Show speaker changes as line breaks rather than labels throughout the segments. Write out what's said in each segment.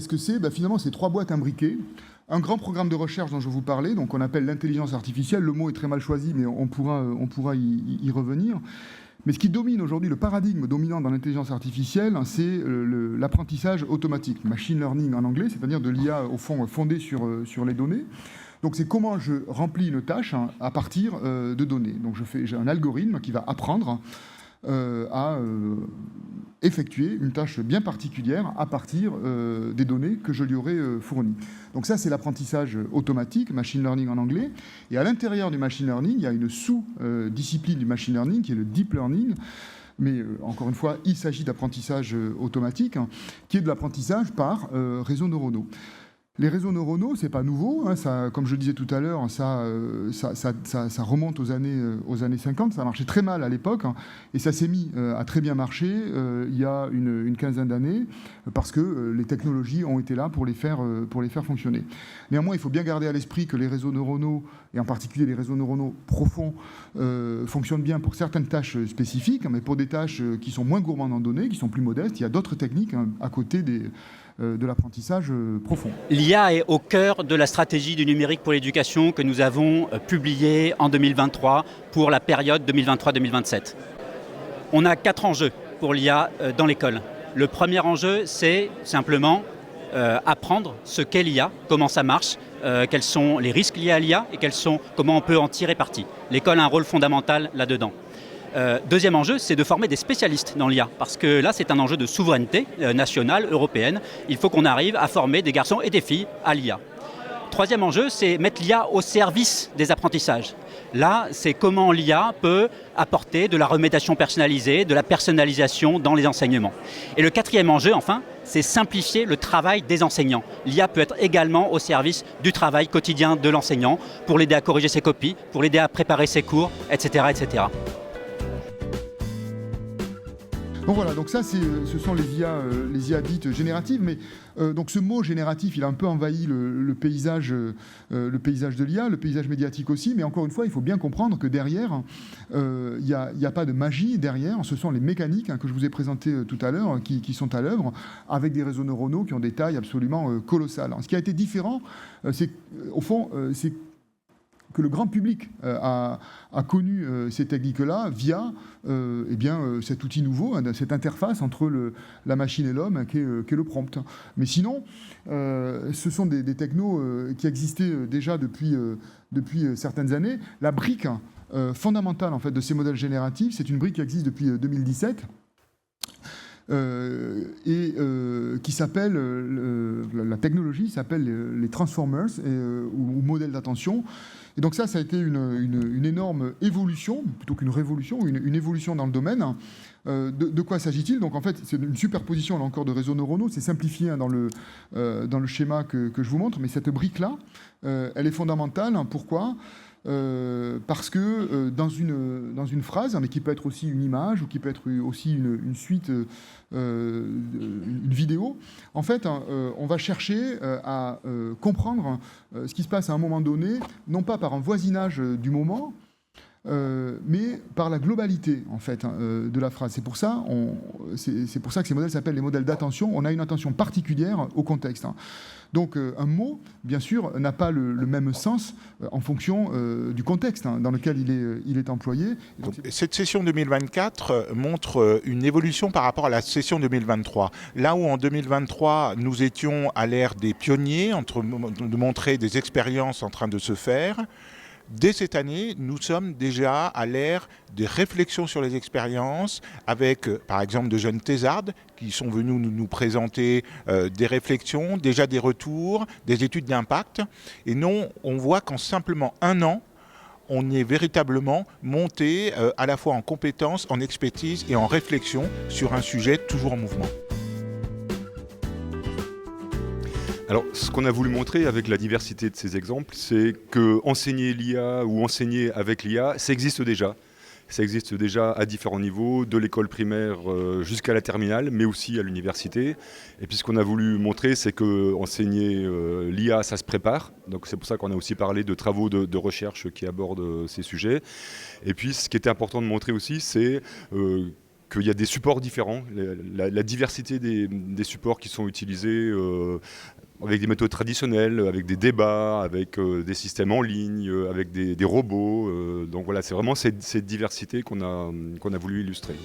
qu'est-ce que c'est? Finalement, c'est 3 boîtes imbriquées. Un grand programme de recherche dont je vous parlais, donc on appelle l'intelligence artificielle. Le mot est très mal choisi, mais on pourra y revenir. Mais ce qui domine aujourd'hui, le paradigme dominant dans l'intelligence artificielle, c'est l'apprentissage automatique, machine learning en anglais, c'est-à-dire de l'IA au fond fondée sur les données. Donc c'est comment je remplis une tâche à partir de données. Donc j'ai un algorithme qui va apprendre à effectuer une tâche bien particulière à partir des données que je lui aurais fournies. Donc ça, c'est l'apprentissage automatique, machine learning en anglais. Et à l'intérieur du machine learning, il y a une sous-discipline du machine learning qui est le deep learning. Mais encore une fois, il s'agit d'apprentissage automatique, qui est de l'apprentissage par réseaux neuronaux. Les réseaux neuronaux, c'est pas nouveau, ça, comme je le disais tout à l'heure, ça remonte aux années 50, ça marchait très mal à l'époque, et ça s'est mis à très bien marcher il y a une quinzaine d'années, parce que les technologies ont été là pour les faire fonctionner. Néanmoins, il faut bien garder à l'esprit que les réseaux neuronaux, et en particulier les réseaux neuronaux profonds, fonctionnent bien pour certaines tâches spécifiques, mais pour des tâches qui sont moins gourmandes en données, qui sont plus modestes, il y a d'autres techniques à côté de l'apprentissage profond.
L'IA est au cœur de la stratégie du numérique pour l'éducation que nous avons publiée en 2023 pour la période 2023-2027. On a 4 enjeux pour l'IA dans l'école. Le premier enjeu, c'est simplement apprendre ce qu'est l'IA, comment ça marche, quels sont les risques liés à l'IA et comment on peut en tirer parti. L'école a un rôle fondamental là-dedans. Deuxième enjeu, c'est de former des spécialistes dans l'IA, parce que là, c'est un enjeu de souveraineté nationale, européenne. Il faut qu'on arrive à former des garçons et des filles à l'IA. Troisième enjeu, c'est mettre l'IA au service des apprentissages. Là, c'est comment l'IA peut apporter de la remédiation personnalisée, de la personnalisation dans les enseignements. Et le quatrième enjeu, enfin, c'est simplifier le travail des enseignants. L'IA peut être également au service du travail quotidien de l'enseignant, pour l'aider à corriger ses copies, pour l'aider à préparer ses cours, etc., etc.
Donc voilà, donc ça, ce sont les IA dites génératives, mais donc ce mot génératif, il a un peu envahi le paysage de l'IA, le paysage médiatique aussi, mais encore une fois, il faut bien comprendre que derrière, il n'y a pas de magie derrière, ce sont les mécaniques que je vous ai présentées tout à l'heure qui sont à l'œuvre, avec des réseaux neuronaux qui ont des tailles absolument colossales. Ce qui a été différent, c'est au fond, c'est que le grand public a connu ces techniques-là via cet outil nouveau, cette interface entre la machine et l'homme qui est le prompt. Mais sinon, ce sont des technos qui existaient déjà depuis certaines années. La brique fondamentale en fait, de ces modèles génératifs, c'est une brique qui existe depuis 2017, qui s'appelle, la technologie s'appelle les transformers ou modèles d'attention. Et donc ça a été une énorme évolution, plutôt qu'une révolution, une évolution dans le domaine. De quoi s'agit-il? Donc en fait, c'est une superposition là encore de réseaux neuronaux, c'est simplifié dans le schéma que je vous montre, mais cette brique-là, elle est fondamentale. Pourquoi? Parce que dans une phrase, mais qui peut être aussi une image ou qui peut être aussi une suite, une vidéo, en fait, on va chercher à comprendre ce qui se passe à un moment donné, non pas par un voisinage du moment, mais par la globalité en fait de la phrase. C'est pour ça que ces modèles s'appellent les modèles d'attention. On a une attention particulière au contexte. Donc un mot, bien sûr, n'a pas le même sens en fonction du contexte dans lequel il est employé.
Donc, cette session 2024 montre une évolution par rapport à la session 2023. Là où en 2023, nous étions à l'ère des pionniers, de montrer des expériences en train de se faire, dès cette année, nous sommes déjà à l'ère des réflexions sur les expériences avec, par exemple, de jeunes thésardes qui sont venus nous présenter des réflexions, déjà des retours, des études d'impact. Et non, on voit qu'en simplement 1 an, on est véritablement monté à la fois en compétences, en expertise et en réflexion sur un sujet toujours en mouvement.
Alors, ce qu'on a voulu montrer avec la diversité de ces exemples, c'est que enseigner l'IA ou enseigner avec l'IA, ça existe déjà. Ça existe déjà à différents niveaux, de l'école primaire jusqu'à la terminale, mais aussi à l'université. Et puis ce qu'on a voulu montrer, c'est qu'enseigner l'IA, ça se prépare. Donc c'est pour ça qu'on a aussi parlé de travaux de recherche qui abordent ces sujets. Et puis ce qui était important de montrer aussi, c'est qu'il y a des supports différents, la diversité des supports qui sont utilisés avec des méthodes traditionnelles, avec des débats, avec des systèmes en ligne, avec des robots. Donc voilà, c'est vraiment cette diversité qu'on a voulu illustrer.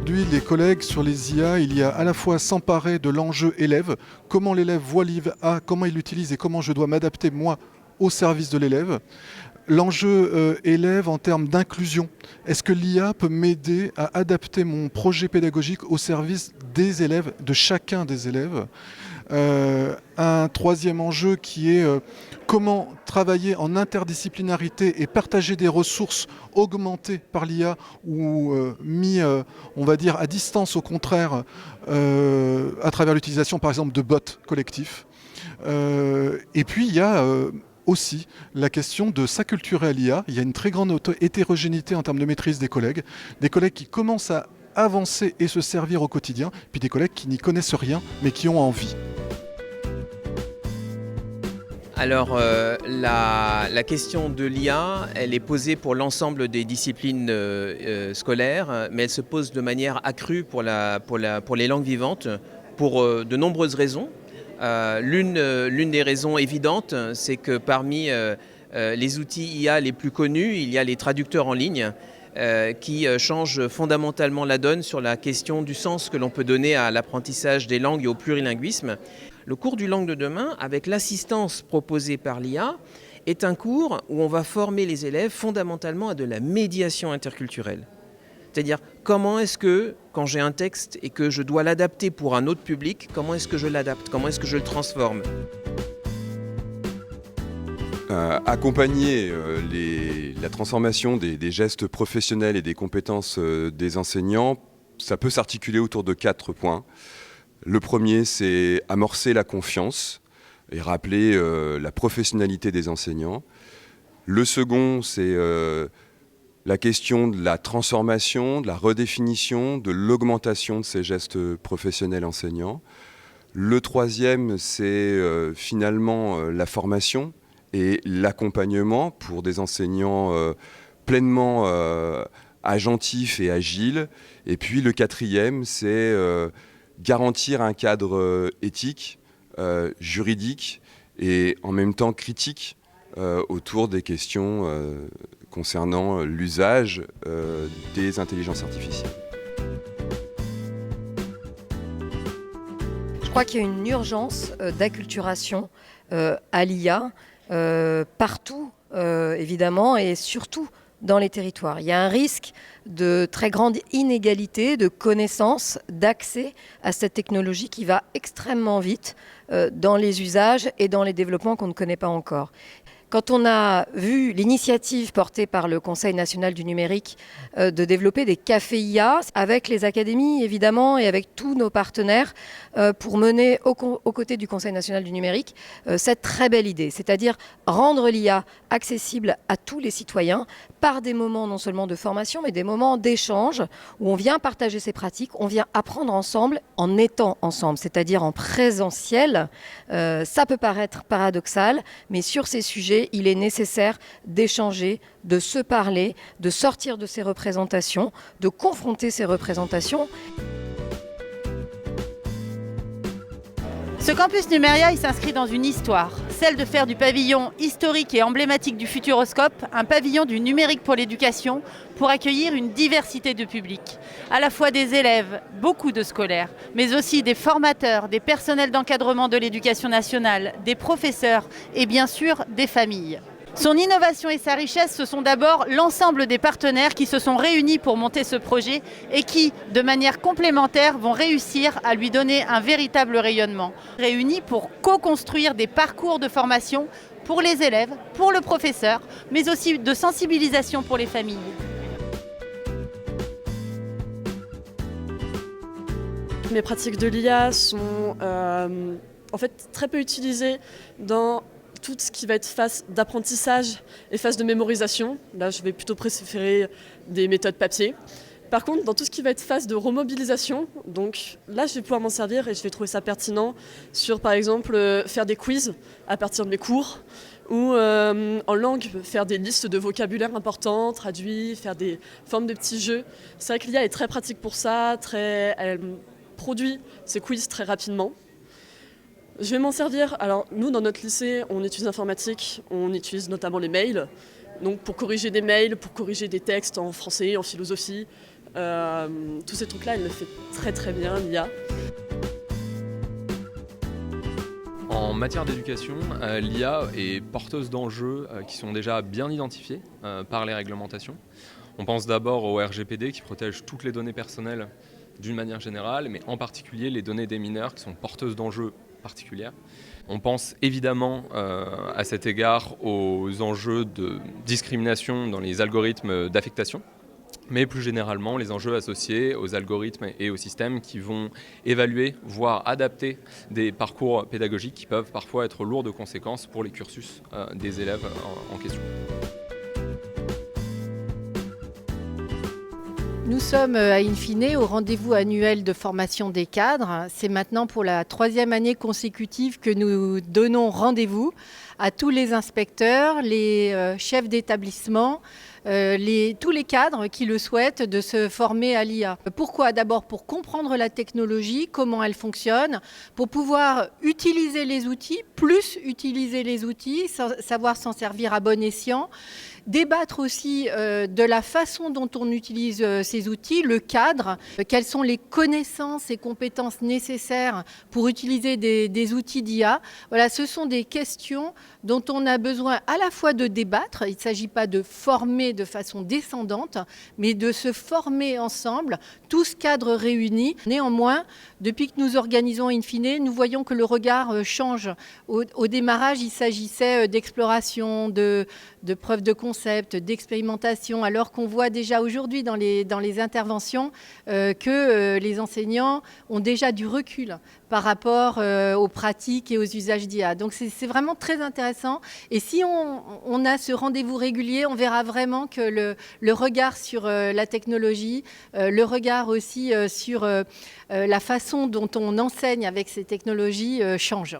Aujourd'hui, les collègues sur les IA, il y a à la fois s'emparer de l'enjeu élève, comment l'élève voit l'IA, comment il l'utilise et comment je dois m'adapter moi au service de l'élève. L'enjeu élève en termes d'inclusion. Est-ce que l'IA peut m'aider à adapter mon projet pédagogique au service des élèves, de chacun des élèves ? Un troisième enjeu qui est comment travailler en interdisciplinarité et partager des ressources augmentées par l'IA ou mis, on va dire, à distance au contraire, à travers l'utilisation par exemple de bots collectifs. Et puis il y a aussi la question de s'acculturer à l'IA. Il y a une très grande hétérogénéité en termes de maîtrise des collègues qui commencent à avancer et se servir au quotidien, puis des collègues qui n'y connaissent rien mais qui ont envie.
Alors la question de l'IA, elle est posée pour l'ensemble des disciplines scolaires, mais elle se pose de manière accrue pour les langues vivantes pour de nombreuses raisons. L'une des raisons évidentes, c'est que parmi les outils IA les plus connus, il y a les traducteurs en ligne qui changent fondamentalement la donne sur la question du sens que l'on peut donner à l'apprentissage des langues et au plurilinguisme. Le cours du Langue de demain, avec l'assistance proposée par l'IA, est un cours où on va former les élèves fondamentalement à de la médiation interculturelle. C'est-à-dire, comment est-ce que, quand j'ai un texte et que je dois l'adapter pour un autre public, comment est-ce que je l'adapte, comment est-ce que je le transforme ?
Accompagner la transformation des gestes professionnels et des compétences des enseignants, ça peut s'articuler autour de 4 points. Le premier, c'est amorcer la confiance et rappeler la professionnalité des enseignants. Le second, c'est la question de la transformation, de la redéfinition, de l'augmentation de ces gestes professionnels enseignants. Le troisième, c'est finalement la formation et l'accompagnement pour des enseignants pleinement agentifs et agiles. Et puis le quatrième, c'est garantir un cadre éthique, juridique et en même temps critique autour des questions concernant l'usage des intelligences artificielles.
Je crois qu'il y a une urgence d'acculturation à l'IA partout, évidemment, et surtout dans les territoires. Il y a un risque de très grande inégalité de connaissances, d'accès à cette technologie qui va extrêmement vite dans les usages et dans les développements qu'on ne connaît pas encore. Quand on a vu l'initiative portée par le Conseil national du numérique de développer des cafés IA avec les académies évidemment et avec tous nos partenaires pour mener aux côtés du Conseil national du numérique cette très belle idée, c'est-à-dire rendre l'IA accessible à tous les citoyens par des moments non seulement de formation mais des moments d'échange où on vient partager ses pratiques, on vient apprendre ensemble en étant ensemble, c'est-à-dire en présentiel. Ça peut paraître paradoxal, mais sur ces sujets, il est nécessaire d'échanger, de se parler, de sortir de ces représentations, de confronter ces représentations.
Ce campus Numéria, il s'inscrit dans une histoire, celle de faire du pavillon historique et emblématique du Futuroscope un pavillon du numérique pour l'éducation pour accueillir une diversité de publics, à la fois des élèves, beaucoup de scolaires, mais aussi des formateurs, des personnels d'encadrement de l'éducation nationale, des professeurs et bien sûr des familles. Son innovation et sa richesse, ce sont d'abord l'ensemble des partenaires qui se sont réunis pour monter ce projet et qui, de manière complémentaire, vont réussir à lui donner un véritable rayonnement. Réunis pour co-construire des parcours de formation pour les élèves, pour le professeur, mais aussi de sensibilisation pour les familles.
Mes pratiques de l'IA sont en fait très peu utilisées dans tout ce qui va être phase d'apprentissage et phase de mémorisation. Là, je vais plutôt préférer des méthodes papier. Par contre, dans tout ce qui va être phase de remobilisation, donc là, je vais pouvoir m'en servir et je vais trouver ça pertinent sur, par exemple, faire des quiz à partir de mes cours ou en langue, faire des listes de vocabulaire importants, traduits, faire des formes de petits jeux. C'est vrai que l'IA est très pratique pour ça, elle produit ses quiz très rapidement. Je vais m'en servir. Alors nous, dans notre lycée, on utilise l'informatique, on utilise notamment les mails. Donc pour corriger des mails, pour corriger des textes en français, en philosophie, tous ces trucs-là, elle le fait très très bien, l'IA.
En matière d'éducation, l'IA est porteuse d'enjeux qui sont déjà bien identifiés par les réglementations. On pense d'abord au RGPD qui protège toutes les données personnelles d'une manière générale, mais en particulier les données des mineurs qui sont porteuses d'enjeux particuliers. On pense évidemment à cet égard aux enjeux de discrimination dans les algorithmes d'affectation, mais plus généralement les enjeux associés aux algorithmes et aux systèmes qui vont évaluer, voire adapter des parcours pédagogiques qui peuvent parfois être lourds de conséquences pour les cursus des élèves en question.
Nous sommes à Infine au rendez-vous annuel de formation des cadres. C'est maintenant pour la 3e année consécutive que nous donnons rendez-vous à tous les inspecteurs, les chefs d'établissement, tous les cadres qui le souhaitent de se former à l'IA. Pourquoi ? D'abord pour comprendre la technologie, comment elle fonctionne, pour pouvoir utiliser les outils, plus utiliser les outils, savoir s'en servir à bon escient. Débattre aussi de la façon dont on utilise ces outils, le cadre, quelles sont les connaissances et compétences nécessaires pour utiliser des outils d'IA. Voilà, ce sont des questions dont on a besoin à la fois de débattre, il ne s'agit pas de former de façon descendante, mais de se former ensemble, tous cadres réunis. Néanmoins, depuis que nous organisons Infine, nous voyons que le regard change. Au démarrage, il s'agissait d'exploration, de preuves de concept, d'expérimentation, alors qu'on voit déjà aujourd'hui dans les interventions que les enseignants ont déjà du recul par rapport aux pratiques et aux usages d'IA. Donc c'est vraiment très intéressant. Et si on a ce rendez-vous régulier, on verra vraiment que le regard sur la technologie, le regard aussi sur la façon dont on enseigne avec ces technologies change.